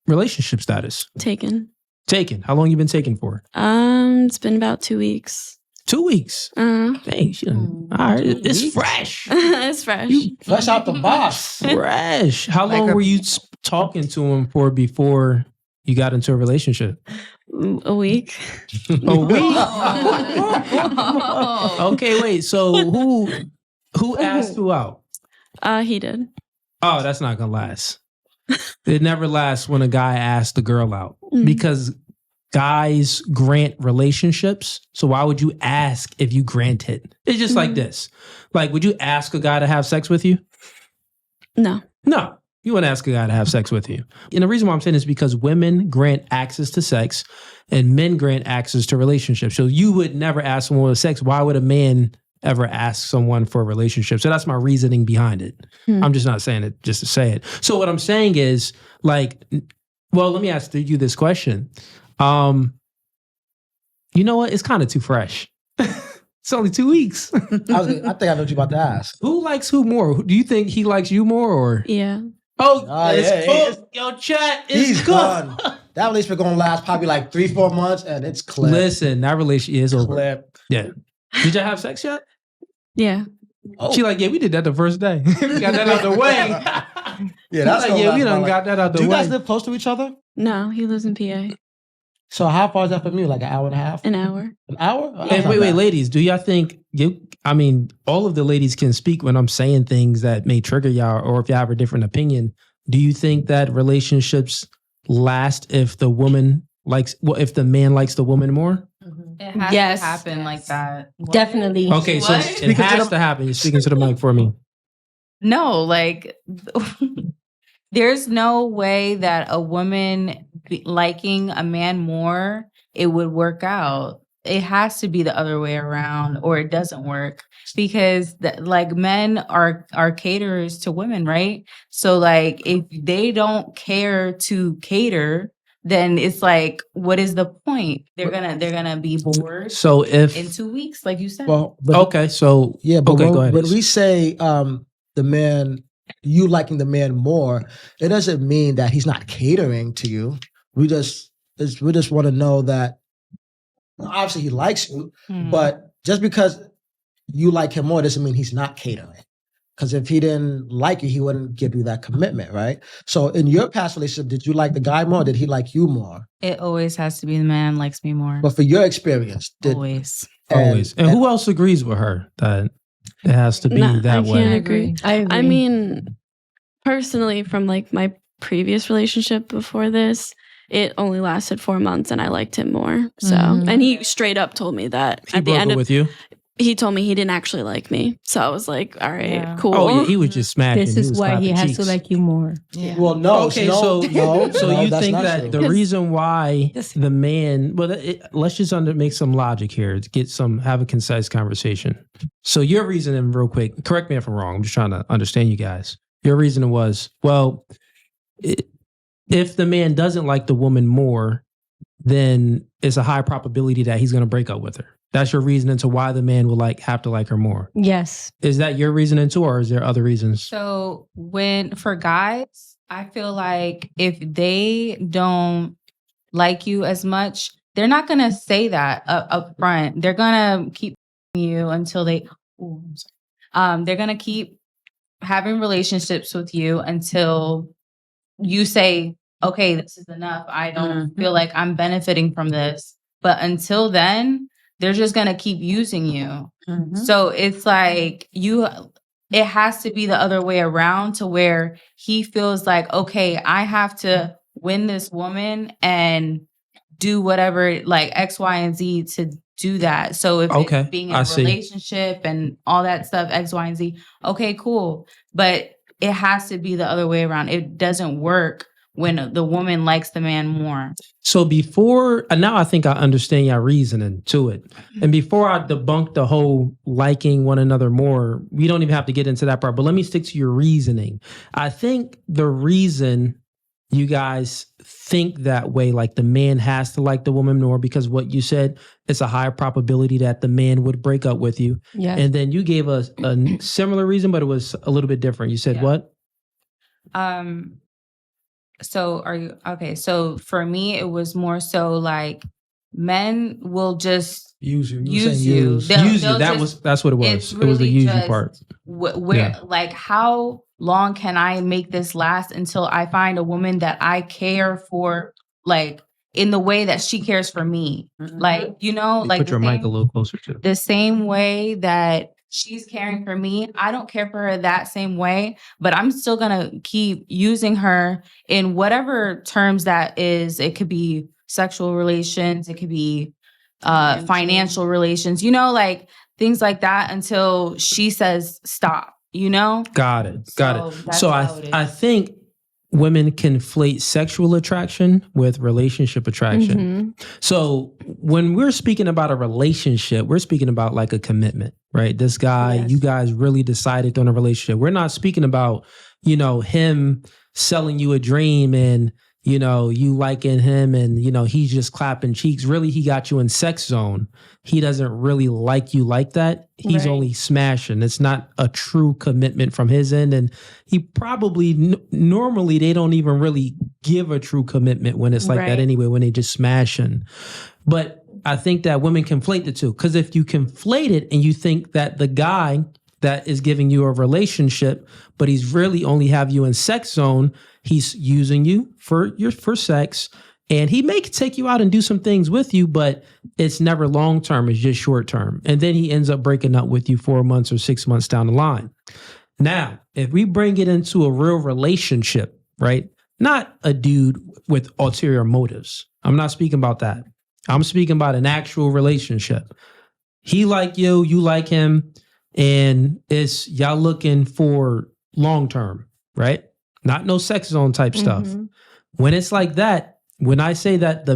relationship status? Taken. Taken. How long you been taken for? It's been about 2 weeks. 2 weeks. Dang, all right, it's fresh. It's fresh. Fresh out the box. Fresh. How long were you talking to him for before you got into a relationship? A week. A week? Okay, wait. So who asked who out? He did. Oh, that's not gonna last. It never lasts when a guy asks the girl out because guys grant relationships. So why would you ask if you grant it? It's just like this. Like, would you ask a guy to have sex with you? No. No. You wouldn't ask a guy to have sex with you. And the reason why I'm saying this is because women grant access to sex and men grant access to relationships. So you would never ask someone with sex. Why would a man ever ask someone for a relationship? So that's my reasoning behind it. I'm just not saying it just to say it. So what I'm saying is, like, well, let me ask you this question. You know what? It's kind of too fresh. It's only 2 weeks. I think I know what you're about to ask. Who likes who more? Do you think he likes you more or? Yeah. Oh, yeah, cooked. Yo, chat is He's cooked. done. That relationship gonna last probably like 3-4 months, and it's clipped. Listen, that relationship is over. Clipped. Yeah. Did y'all have sex yet? Yeah. Oh. She like, yeah, we did that the first day. We got that out the way. Yeah, that's like, gonna yeah, last we done about got that out the Do you way. guys live close to each other? No, he lives in PA. So how far is that from you? Like an hour and a half? An hour. An hour? Oh, And that's not wait, bad. ladies, do y'all think all of the ladies can speak when I'm saying things that may trigger y'all, or if you have a different opinion. Do you think that relationships last if the if the man likes the woman more? It has to happen like that. Definitely. Okay, so What? it has to happen. You're speaking to the mic for me. No, like there's no way that a woman liking a man more, it would work out. It has to be the other way around, or it doesn't work, because like men are caterers to women, right? So like if they don't care to cater, then it's like, what is the point? They're gonna be bored. So if In 2 weeks, like you said. Well, but, okay, so yeah, but okay, go ahead. when we say the man, you liking the man more, it doesn't mean that he's not catering to you. We just want to know that obviously he likes you, but just because you like him more doesn't mean he's not catering. Because if he didn't like you, he wouldn't give you that commitment, right? So in your past relationship, did you like the guy more? Or did he like you more? It always has to be the man likes me more. But for your experience, Always. always. And who else agrees with her that it has to be that I way? can't agree. I agree. I mean, personally, from like my previous relationship before this, it only lasted 4 months and I liked him more. So, and he straight up told me that He at the broke end up of with you? he told me he didn't actually like me. So I was like, all right, Yeah. cool. Oh, yeah, he was just smashing. This is was why he clapping has cheeks. to like you more. Yeah. Well, no. Okay, no, so no, you that's think not that true. the reason why Yes. the man, let's just make some logic here to have a concise conversation. So your reasoning, real quick, correct me if I'm wrong. I'm just trying to understand you guys. Your reasoning was, well, if the man doesn't like the woman more, then it's a high probability that he's going to break up with her. That's your reasoning to why the man will have to like her more. Yes. Is that your reasoning too, or is there other reasons? So for guys, I feel like if they don't like you as much, they're not going to say that up front. They're going to keep you until they're going to keep having relationships with you until you say, okay, this is enough. I don't feel like I'm benefiting from this. But until then, they're just going to keep using you. So it's like it has to be the other way around, to where he feels like, okay, I have to win this woman and do whatever, like X, Y, and Z to do that. So if it's being in a relationship and all that stuff, X, Y, and Z, okay, cool. But it has to be the other way around. It doesn't work when the woman likes the man more. So now I think I understand your reasoning to it. And before I debunk the whole liking one another more, we don't even have to get into that part, but let me stick to your reasoning. I think the reason you guys think that way, like the man has to like the woman more, because what you said, it's a high probability that the man would break up with you. Yes. And then you gave us a similar reason, but it was a little bit different. You said what? So are you okay? So for me, it was more so like men will just Use you. use saying you. Use They'll you. just- That's what it was. it's It was the really use you just part. where Yeah. like how long can I make this last until I find a woman that I care for, like in the way that she cares for me, like like Put your mic a little closer to. the same way that she's caring for me. I don't care for her that same way, but I'm still gonna keep using her in whatever terms that is. It could be sexual relations, it could be financial relations, like things like that until she says stop, Got it. So that's So how it is. I think women conflate sexual attraction with relationship attraction. So when we're speaking about a relationship, we're speaking about like a commitment, right? This guy, Yes. you guys really decided on a relationship. We're not speaking about, him selling you a dream and, you liking him and, he's just clapping cheeks. Really, he got you in sex zone. He doesn't really like you like that. He's Right. only smashing. It's not a true commitment from his end. And he probably, normally they don't even really give a true commitment when it's like that Right. anyway, when they just smashing. But I think that women conflate the two. Because if you conflate it and you think that the guy that is giving you a relationship, but he's really only have you in sex zone, he's using you for sex, and he may take you out and do some things with you, but it's never long term, it's just short term. And then he ends up breaking up with you 4 months or 6 months down the line. Now, if we bring it into a real relationship, right? Not a dude with ulterior motives. I'm not speaking about that. I'm speaking about an actual relationship. He like you, you like him, and it's y'all looking for long term, right? Not no sex zone type stuff. When it's like that, when I say that the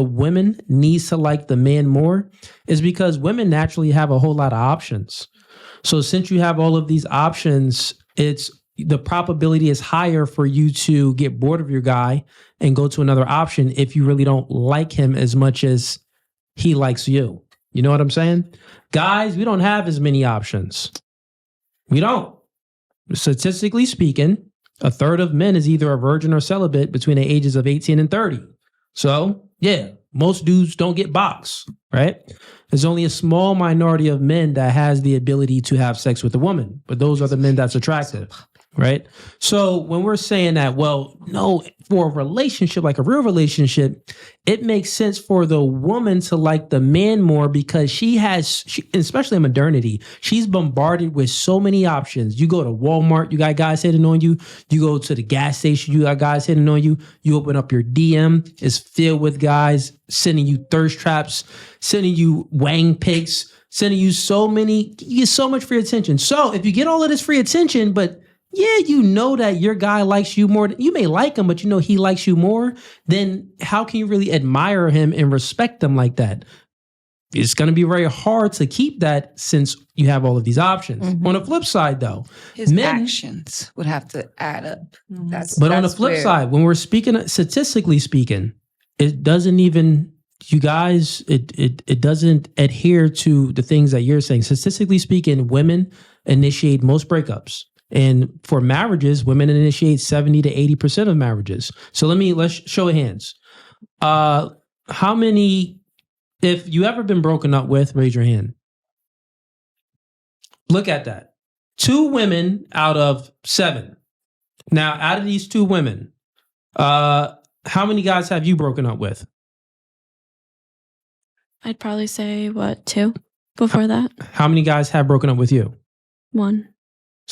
women needs to like the man more, is because women naturally have a whole lot of options. So since you have all of these options, the probability is higher for you to get bored of your guy and go to another option if you really don't like him as much as he likes you. You know what I'm saying? Guys, we don't have as many options. We don't. Statistically speaking, a third of men is either a virgin or celibate between the ages of 18 and 30. So, yeah, most dudes don't get boxed, right? There's only a small minority of men that has the ability to have sex with a woman, but those are the men that's attractive, right? So when we're saying that, well, no, for a relationship, like a real relationship, it makes sense for the woman to like the man more because she especially in modernity, she's bombarded with so many options. You go to Walmart, you got guys hitting on you. You go to the gas station, you got guys hitting on you. You open up your DM, it's filled with guys sending you thirst traps, sending you wang pics, sending you you get so much free attention. So if you get all of this free attention, but yeah, you know that your guy likes you more. You may like him, but you know he likes you more. Then how can you really admire him and respect him like that? It's going to be very hard to keep that since you have all of these options. On the flip side, though, his actions would have to add up. On the flip side, when we're speaking, statistically speaking, it doesn't even, you guys, it doesn't adhere to the things that you're saying. Statistically speaking, women initiate most breakups. And for marriages, women initiate 70 to 80% of marriages. So let's show of hands. How many, if you ever been broken up with, raise your hand. Look at that. 2 women out of 7. Now, out of these 2 women, how many guys have you broken up with? I'd probably say 2 before that. How many guys have broken up with you? 1.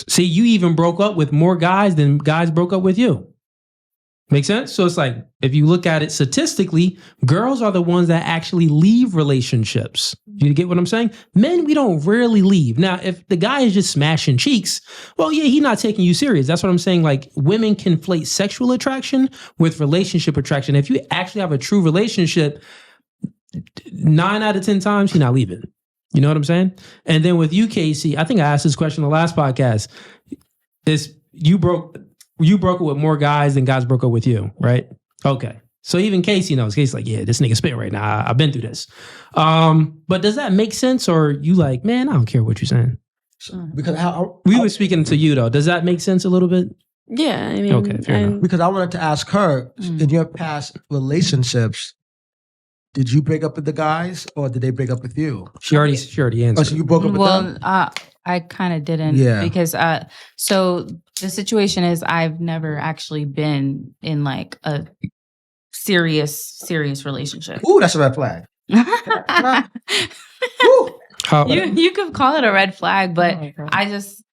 See, you even broke up with more guys than guys broke up with you. Make sense? So it's like, if you look at it statistically, girls are the ones that actually leave relationships. You get what I'm saying? Men, we don't rarely leave. Now, if the guy is just smashing cheeks, well, yeah, he's not taking you serious. That's what I'm saying. Like, women conflate sexual attraction with relationship attraction. If you actually have a true relationship, 9 out of 10 times, he's not leaving. You know what I'm saying? And then with you, Casey, I think I asked this question in the last podcast. You broke up with more guys than guys broke up with you, right? Okay. So even Casey knows. Casey's like, yeah, this nigga spit right now. I've been through this. But does that make sense? Or you like, man, I don't care what you're saying. Because we were speaking to you though. Does that make sense a little bit? Yeah, I mean, Okay, fair enough. Because I wanted to ask her, in your past relationships, did you break up with the guys or did they break up with you? She already Oh, answered. so you broke up with them? I kind of didn't. Yeah. Because so the situation is I've never actually been in like a serious relationship. Ooh, that's a red flag. Woo. How, You could call it a red flag, but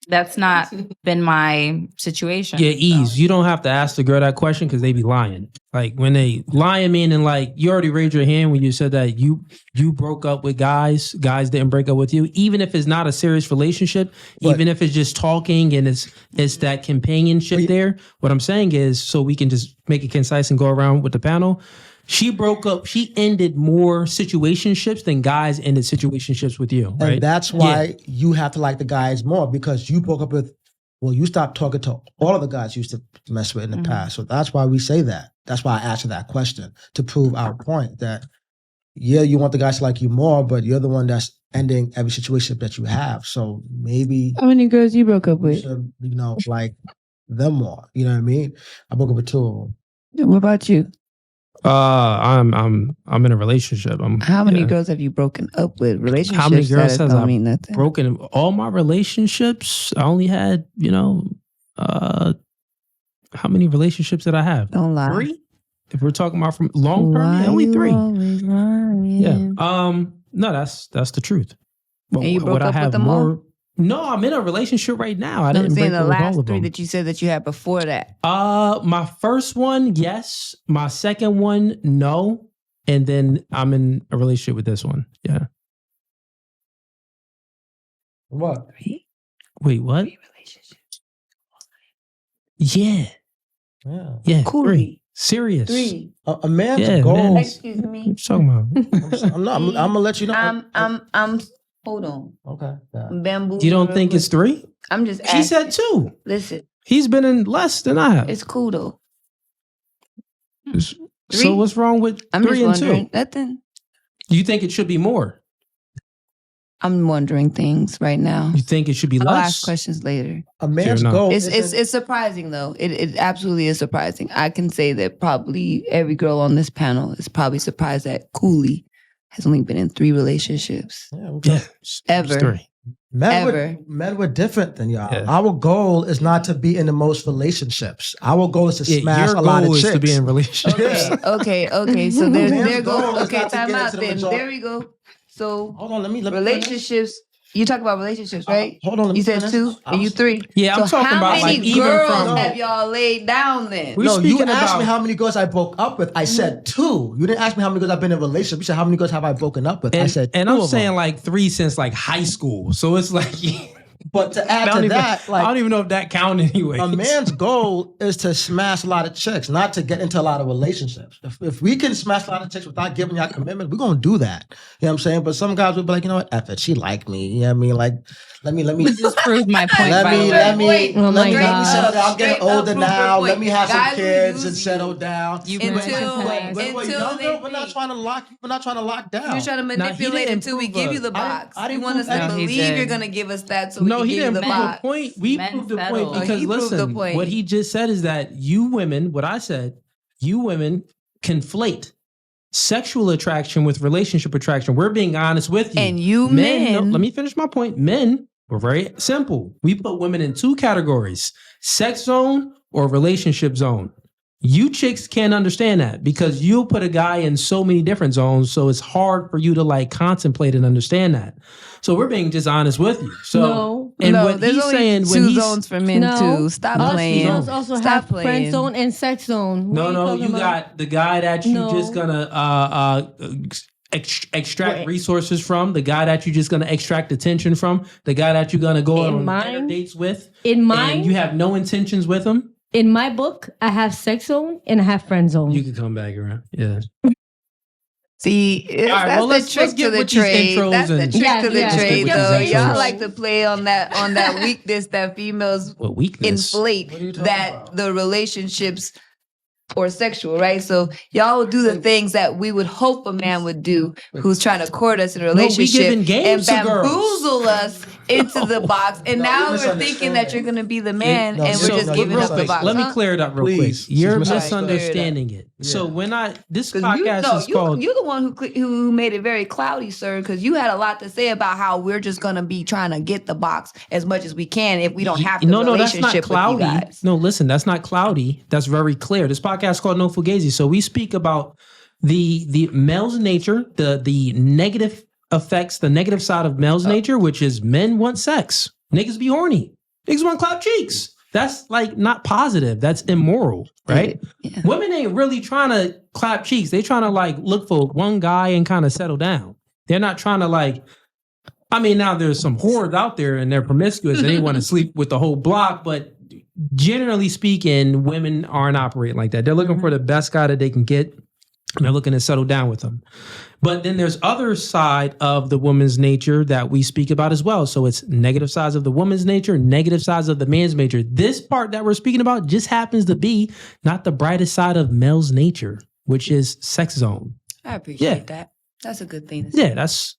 that's not been my situation. yeah, ease. You don't have to ask the girl that question because they be lying. Like when they lying, meaning like you already raised your hand when you said that you broke up with guys didn't break up with you. Even if it's not a serious relationship, even if it's just talking and it's that companionship there. What I'm saying is, so we can just make it concise and go around with the panel. She broke up. She ended more situationships than guys ended situationships with you, right? And that's why you have to like the guys more because you broke up with, well, you stopped talking to all of the guys you used to mess with in the past. So that's why we say that. That's why I asked you that question to prove our point that, yeah, you want the guys to like you more, but you're the one that's ending every situation that you have. So maybe How many girls you broke up you with? should, like them more. You know what I mean? I broke up with 2 of them. What about you? I'm in a relationship. How many girls have you broken up with? Relationships How many girls don't has I mean nothing. broken? All my relationships, I only had, how many relationships did I have? Don't lie. 3? If we're talking about from long term, Why yeah, only you 3. always lying? Yeah. No, that's the truth. But And you broke would I up with have them all? No, I'm in a relationship right now. I I'm didn't saying break the up with all last of 3 them. that you said that you had before that. My first one, yes. My second one, no. And then I'm in a relationship with this one. Yeah. What? Wait, what? 3 relationships. Yeah. Yeah. Yeah. Cooley. 3. Serious. 3. A man's Yeah, goal. man. Excuse What me. you talking about? I'm not. I'm gonna let you know. I'm. Hold on. Okay. Yeah. Bamboo. You don't think it's 3? I'm just. She asking. said 2. Listen, He's been in less than I have. it's cool though. So 3? what's wrong with I'm 3 just and wondering. 2? Nothing. You think it should be more? I'm wondering things right now. You think it should be I'll less? ask questions later. A man's enough. goal. It's surprising though. It absolutely is surprising. I can say that probably every girl on this panel is probably surprised that Cooley has only been in 3 relationships. Yeah. Ever. It's 3. Men were different than y'all. Yeah. Our goal is not to be in the most relationships. Our goal is to smash your a lot of goal is chicks. to be in relationships. Okay. So Man's there goal goes. is Okay, not to time get out into the then. majority. There we go. So Hold on, let me finish. relationships. You talk about relationships, right? Hold on, let me You said finish. 2 and you 3. Yeah, I'm So talking how about many like even girls from. have y'all laid down then? We're No, you speaking asked about- me how many girls I broke up with. I said 2. You didn't ask me how many girls I've been in a relationship. You said how many girls have I broken up with. I said 2 and I'm of saying them. like 3 since like high school. So it's like, But to add I don't to even, that, I like don't even know if that counted anyway. a man's goal is to smash a lot of chicks, not to get into a lot of relationships. If we can smash a lot of chicks without giving y'all commitment, we're gonna do that. You know what I'm saying? But some guys will be like, you know what, F it, she like me. You know what I mean? Like, let me Just prove my point. let by the me way. Oh my let me God. settle down. I'm getting Straight up older prove your now. point. Let me have some Guys will kids use and you settle down. You until When we're until younger, they we're not think. trying to lock. We're not trying to lock down. You're trying to Now, he manipulate didn't until we prove give you the I didn't- box. I didn't You want us prove to that. No, he believe you're did. gonna give us that, so we No, can he give you didn't the prove the box. point. We Men proved the settle. point Oh, because he proved the listen, point. what he just said is that you women, what I said, you women conflate sexual attraction with relationship attraction. We're being honest with you. And you men- no, let me finish my point. Men, we're very simple. We put women in 2 categories: sex zone or relationship zone. You chicks can't understand that because you'll put a guy in so many different zones, so it's hard for you to like contemplate and understand that. So we're being just honest with you. So No. and no, what there's he's only saying when 2 he's zones for men No. too. Stop Us playing. zones Females also Stop have playing. friend zone and sex zone. What no, are no, talking you about? got the guy that you No. just gonna extract Wait. resources from, the guy that you just gonna extract attention from, the guy that you're gonna go In on mine? dinner dates with, In and mine, you have no intentions with him. in my book, I have sex zone and I have friend zone. You can come back around. Yeah. See, right, that's well, the let's trick get to the with these trade. intros That's the and- trick Yeah, to the yeah. trade, Let's though. get with these Y'all intros. like to play on that weakness that females What weakness? inflate What are you talking that about? the relationships or sexual, right? So y'all will do the things that we would hope a man would do who's trying to court us in a relationship giving games and to girls. bamboozle us into the box. And No, now you're we're thinking that you're going to be the man no, and we're so- just no, giving you're up the box. Let me Huh? clear it up real Please. quick. You're She's misunderstanding it. Yeah. So when this 'Cause podcast is called you're the one who made it very cloudy, sir, because you had a lot to say about how we're just going to be trying to get the box as much as we can if we don't have the no, that's relationship not with cloudy. you guys. No, listen, that's not cloudy. That's very clear. This podcast is called No Fugazi. So we speak about the male's nature, the negative effects, the negative side of male's nature, which is men want sex. Niggas be horny. Niggas want clap cheeks. That's like not positive. That's immoral, right? Yeah. Women ain't really trying to clap cheeks. They trying to like look for one guy and kind of settle down. They're not trying to like, I mean, now there's some whores out there and they're promiscuous and they want to sleep with the whole block, but generally speaking, women aren't operating like that. They're looking for the best guy that they can get and they're looking to settle down with them. But then there's other side of the woman's nature that we speak about as well. So it's negative sides of the woman's nature, negative sides of the man's nature. This part that we're speaking about just happens to be not the brightest side of male's nature, which is sex zone. I appreciate that. That's a good thing to say. Yeah, that's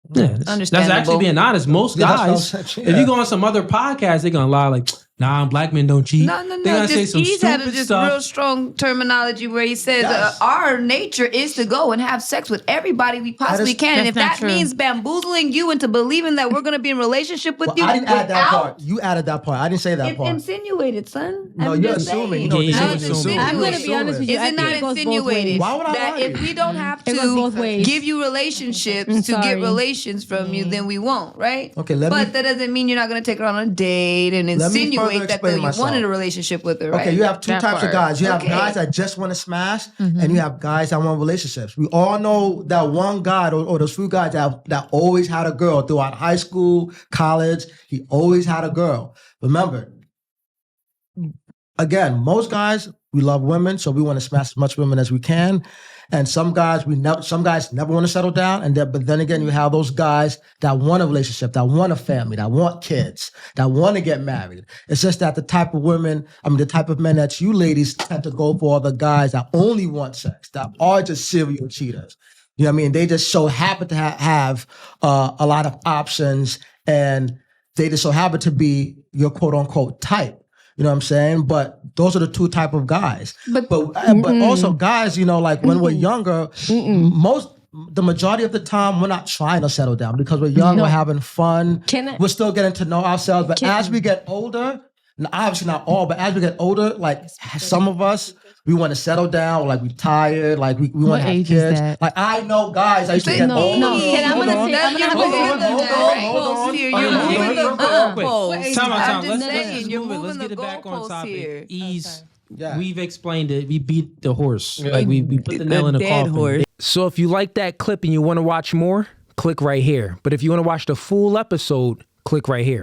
that's Understandable. actually being honest. Most Yeah, guys, that's what I'm if saying. you go on some other podcasts, they're gonna lie like, nah, black men don't cheat. No. They're gonna say some He's had a stupid just stuff. real strong terminology where he says Yes. our nature is to go and have sex with everybody we possibly is- can. And if that's that not true. means bamboozling you into believing that we're going to be in a relationship with Well, you I didn't add that without- part. You added that part. I didn't say that It's part. insinuated, son. No, I'm you're just assuming. saying. You know what Yeah, this yeah, is yeah. assuming. I'm You're going to be honest with you. Is I it think not it goes both insinuated ways. Why would I that lie to if you? we don't have It goes both to ways. give you relationships I'm to get sorry. relations from you, then we won't, right? Okay, let but me- that doesn't mean you're not going to take her on a date and Let me insinuate further that though explain you myself. wanted a relationship with her, right? Okay, you have two That types of part. guys. You have Okay. guys that just want to smash, and you have guys that want relationships. We all know that one guy or those few guys that always had a girl throughout high school, college. He always had a girl. Remember, again, most guys, we love women, so we want to smash as much women as we can. And some guys never want to settle down. But then again, you have those guys that want a relationship, that want a family, that want kids, that want to get married. It's just that the type of men that you ladies tend to go for are the guys that only want sex, that are just serial cheaters. You know what I mean? They just so happen to have a lot of options, and they just so happen to be your quote unquote type. You know what I'm saying? But those are the two type of guys. But also guys, you know, like when we're younger, the majority of the time we're not trying to settle down because we're young, we're having fun, we're still getting to know ourselves. But as we get older, and obviously not all, but as we get older, like some of us, we want to settle down, like we tired, like we want to have age is kids. that? Like I know guys, I used to get No, older. no. And I'm Hold gonna on. say- I'm You're gonna moving say- the goalposts here. You're Hold on, moving the real quick, real quick. goalposts. Time out, I'm time. just Let's saying, you're move it. moving Let's the get it back on goalposts topic. here. Ease. Yeah. We've explained it. We beat the horse. Like we put the nail in the dead coffin. horse. So if you like that clip and you want to watch more, click right here. But if you want to watch the full episode, click right here.